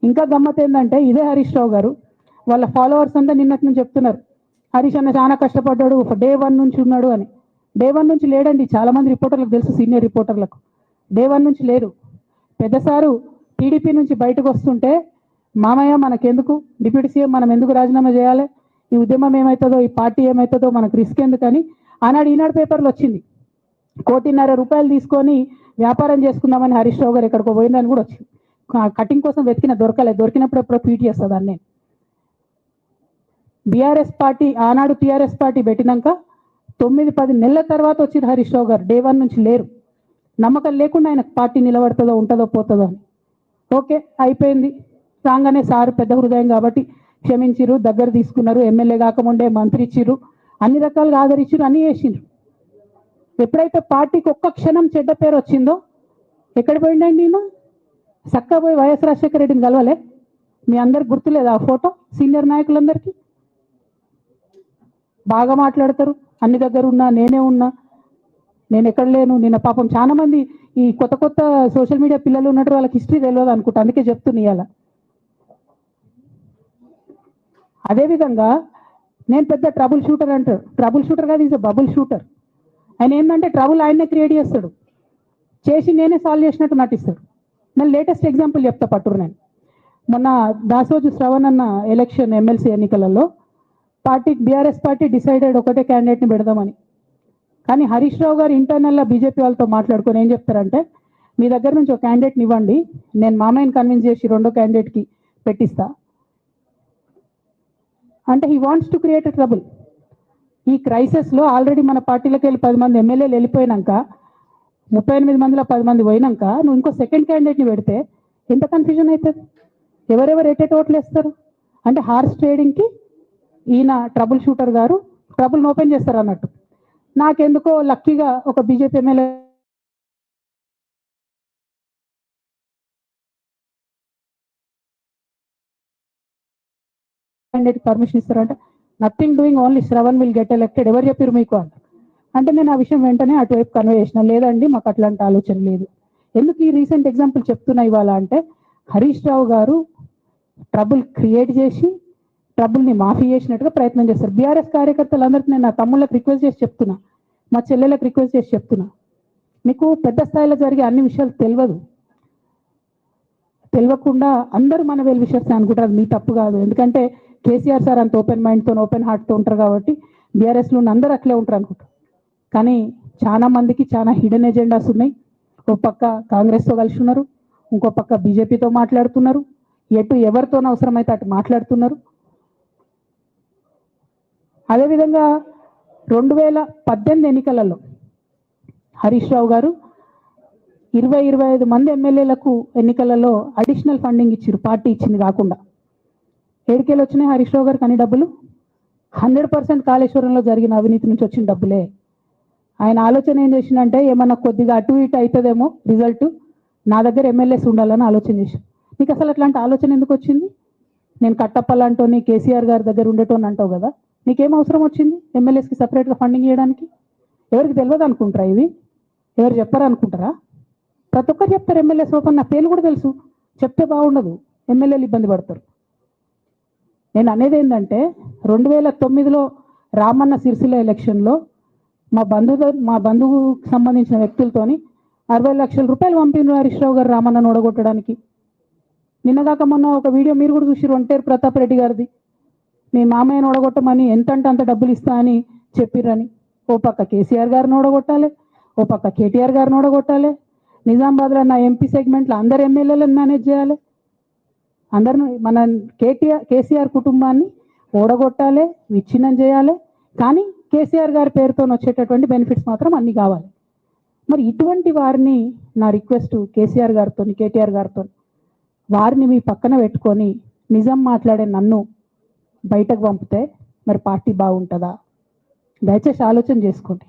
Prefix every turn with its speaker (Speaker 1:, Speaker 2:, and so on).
Speaker 1: ఇంకా గమ్మత్ ఏంటంటే ఇదే హరీష్ రావు గారు వాళ్ళ ఫాలోవర్స్ అంతా నిన్నటి నుంచి చెప్తున్నారు హరీష్ అన్న చాలా కష్టపడ్డాడు డే 1 నుంచి ఉన్నాడు అని. డే 1 నుంచి లేడండి. చాలా మంది రిపోర్టర్లకు తెలుసు, సీనియర్ రిపోర్టర్లకు డే 1 నుంచి లేరు. పెద్దసారు టీడీపీ నుంచి బయటకు వస్తుంటే మామయ్య మనకెందుకు డిప్యూటీ సీఎం, మనం ఎందుకు రాజీనామా చేయాలి, ఈ ఉద్యమం ఏమవుతుందో, ఈ పార్టీ ఏమవుతుందో మనకు రిస్క్ ఎందుకని ఆనాడు ఈనాడు పేపర్లో వచ్చింది. 1.5 కోటి తీసుకొని వ్యాపారం చేసుకుందామని హరీష్ రావు గారు ఎక్కడికో పోయిందని కూడా వచ్చింది. కటింగ్ కోసం వెతికిన దొరకలేదు, దొరికినప్పుడు ఎప్పుడో ట్వీట్ చేస్తుంది నేను. బీఆర్ఎస్ పార్టీ ఆనాడు టీఆర్ఎస్ పార్టీ పెట్టినాక 9-10 నెలల తర్వాత వచ్చింది హరీష్ రావు గారు. డే 1 నుంచి లేరు. నమ్మకం లేకుండా ఆయన పార్టీ నిలబడుతుందో ఉంటుందో పోతుందో అని. ఓకే అయిపోయింది. రాగానే సార్ పెద్ద హృదయం కాబట్టి క్షమించిరు, దగ్గర తీసుకున్నారు, ఎమ్మెల్యే కాకముందే మంత్రి ఇచ్చిర్రు, అన్ని రకాలుగా ఆదరించిరు, అన్నీ చేసిండ్రు. ఎప్పుడైతే పార్టీకి ఒక్క క్షణం చెడ్డ పేరు వచ్చిందో ఎక్కడ పోయిండండి ఈయన? చక్కగా పోయి వైఎస్ రాజశేఖర రెడ్డిని కలవలే? మీ అందరికి గుర్తులేదు ఆ ఫోటో? సీనియర్ నాయకులందరికీ బాగా మాట్లాడతారు, అన్ని దగ్గర ఉన్నా, నేనే ఉన్నా, నేను ఎక్కడ లేను. నిన్న పాపం చాలా మంది ఈ కొత్త కొత్త సోషల్ మీడియా పిల్లలు ఉన్నట్టు వాళ్ళకి హిస్టరీ తెలియదు అనుకుంటా, అందుకే చెప్తున్నా ఇవాళ. అదేవిధంగా నేను పెద్ద ట్రబుల్ షూటర్ అంటారు. ట్రబుల్ షూటర్ కాదు, ఈజ్ బబుల్ షూటర్. ఆయన ఏంటంటే ట్రబుల్ ఆయన్నే క్రియేట్ చేస్తాడు, చేసి నేనే సాల్వ్ చేసినట్టు నటిస్తాడు. మళ్ళీ లేటెస్ట్ ఎగ్జాంపుల్ చెప్తా పట్టురు. నేను మొన్న దాసోజు శ్రవణ్ అన్న ఎలక్షన్ ఎమ్మెల్సీ ఎన్నికలలో పార్టీ బీఆర్ఎస్ పార్టీ డిసైడెడ్ ఒకటే క్యాండిడేట్ని పెడదామని. కానీ హరీష్ రావు గారు ఇంటర్నల్గా బీజేపీ వాళ్ళతో మాట్లాడుకొని ఏం చెప్తారంటే, మీ దగ్గర నుంచి ఒక క్యాండిడేట్ని ఇవ్వండి, నేను మామయ్యని కన్విన్స్ చేసి రెండో క్యాండిడేట్కి పెట్టిస్తా అంటే he wants to create a trouble. ఈ క్రైసిస్లో ఆల్రెడీ మన పార్టీలోకి వెళ్ళి 10 మంది ఎమ్మెల్యేలు వెళ్ళిపోయినాక, 38 మందిలో 10 మంది పోయినాక నువ్వు ఇంకో సెకండ్ క్యాండిడేట్ని పెడితే ఎంత కన్ఫ్యూజన్ అవుతుంది? ఎవరెవరు ఎటెట్ ఓట్లు వేస్తారు? అంటే హార్స్ ట్రేడింగ్కి ఈయన ట్రబుల్ షూటర్ గారు ట్రబుల్ని ఓపెన్ చేస్తారు అన్నట్టు. నాకెందుకో లక్కీగా ఒక బీజేపీ ఎమ్మెల్యే క్యాండిడేట్ పర్మిషన్ ఇస్తారంటే nothing doing, only Shravan will get elected. ఎవరు చెప్పారు మీకు అంటే నేను ఆ విషయం వెంటనే అటువైపు కన్వే చేసిన, లేదండి మాకు అట్లాంటి ఆలోచన లేదు. ఎందుకు ఈ రీసెంట్ ఎగ్జాంపుల్ చెప్తున్నా ఇవాళ అంటే, హరీష్ రావు గారు ట్రబుల్ క్రియేట్ చేసి ట్రబుల్ని మాఫీ చేసినట్టుగా ప్రయత్నం చేస్తారు. బీఆర్ఎస్ కార్యకర్తలందరికీ నేను నా తమ్ముళ్ళకి రిక్వెస్ట్ చేసి చెప్తున్నా, మా చెల్లెలకు రిక్వెస్ట్ చేసి చెప్తున్నా, మీకు పెద్ద స్థాయిలో జరిగే అన్ని విషయాలు తెలియకుండా అందరూ మన వెల్ విషయర్స్ అనుకుంటారు. మీ తప్పు కాదు, ఎందుకంటే కేసీఆర్ సార్ అంత ఓపెన్ మైండ్తో ఓపెన్ హార్ట్తో ఉంటారు కాబట్టి బీఆర్ఎస్లో ఉన్న అందరూ అట్లే ఉంటారు అనుకుంటారు. కానీ చాలా మందికి చాలా హిడెన్ ఎజెండాస్ ఉన్నాయి. ఒక పక్క కాంగ్రెస్తో కలిసి ఉన్నారు, ఇంకో పక్క బీజేపీతో మాట్లాడుతున్నారు, ఎటు ఎవరితో అవసరమైతే అటు మాట్లాడుతున్నారు. అదేవిధంగా 2018 ఎన్నికలలో హరీష్ రావు గారు 20-25 మంది ఎమ్మెల్యేలకు ఎన్నికలలో అడిషనల్ ఫండింగ్ ఇచ్చారు, పార్టీ ఇచ్చింది కాకుండా. ఏడికేలు వచ్చినాయి హరీష్ రావు గారికి అన్ని డబ్బులు? 100% కాళేశ్వరంలో జరిగిన అవినీతి నుంచి వచ్చిన డబ్బులే. ఆయన ఆలోచన ఏం చేసిందంటే, ఏమన్నా కొద్దిగా అటు ఇటు అవుతుందేమో రిజల్ట్, నా దగ్గర ఎమ్మెల్యేస్ ఉండాలని ఆలోచన చేసి. నీకు అసలు అట్లాంటి ఆలోచన ఎందుకు వచ్చింది? నేను కట్టప్పలాంటోని కేసీఆర్ గారి దగ్గర ఉండేటోని అంటావు కదా, నీకేం అవసరం వచ్చింది ఎమ్మెల్యేస్కి సపరేట్గా ఫండింగ్ చేయడానికి? ఎవరికి తెలియదు అనుకుంటారా? ఇవి ఎవరు చెప్పారు అనుకుంటారా? ప్రతి ఒక్కరు చెప్తారు ఎమ్మెల్యేస్ ఓపెన్, నా పేర్లు కూడా తెలుసు, చెప్తే బాగుండదు, ఎమ్మెల్యేలు ఇబ్బంది పడతారు. నేను అనేది ఏంటంటే, 2009లో రామన్న సిరిసిల్ల ఎలక్షన్లో మా బంధువుకు సంబంధించిన వ్యక్తులతోని 60 లక్షల రూపాయలు పంపిన హరీష్ రావు గారు రామన్నను ఓడగొట్టడానికి. నిన్నగాక మొన్న ఒక వీడియో మీరు కూడా చూసిరు, ఒంటేరు ప్రతాప్ రెడ్డి గారిది. మీ మామయ్యను ఓడగొట్టమని ఎంతంటే అంత డబ్బులు ఇస్తా అని చెప్పిర్రని. ఓ పక్క కేసీఆర్ గారిని ఓడగొట్టాలి, ఓ పక్క కేటీఆర్ గారిని ఓడగొట్టాలి, నిజామాబాద్లో నా ఎంపీ సెగ్మెంట్లో అందరు ఎమ్మెల్యేలను మేనేజ్ చేయాలి, అందరిని మన కేసీఆర్ కుటుంబాన్ని ఓడగొట్టాలి, విచ్ఛిన్నం చేయాలి. కానీ కేసీఆర్ గారి పేరుతో వచ్చేటటువంటి బెనిఫిట్స్ మాత్రం అన్నీ కావాలి. మరి ఇటువంటి వారిని నా రిక్వెస్ట్ కేసీఆర్ గారితో కేటీఆర్ గారితో, వారిని మీ పక్కన పెట్టుకొని నిజం మాట్లాడే నన్ను బయటకు పంపితే మరి పార్టీ బాగుంటుందా? దయచేసి ఆలోచన చేసుకోండి.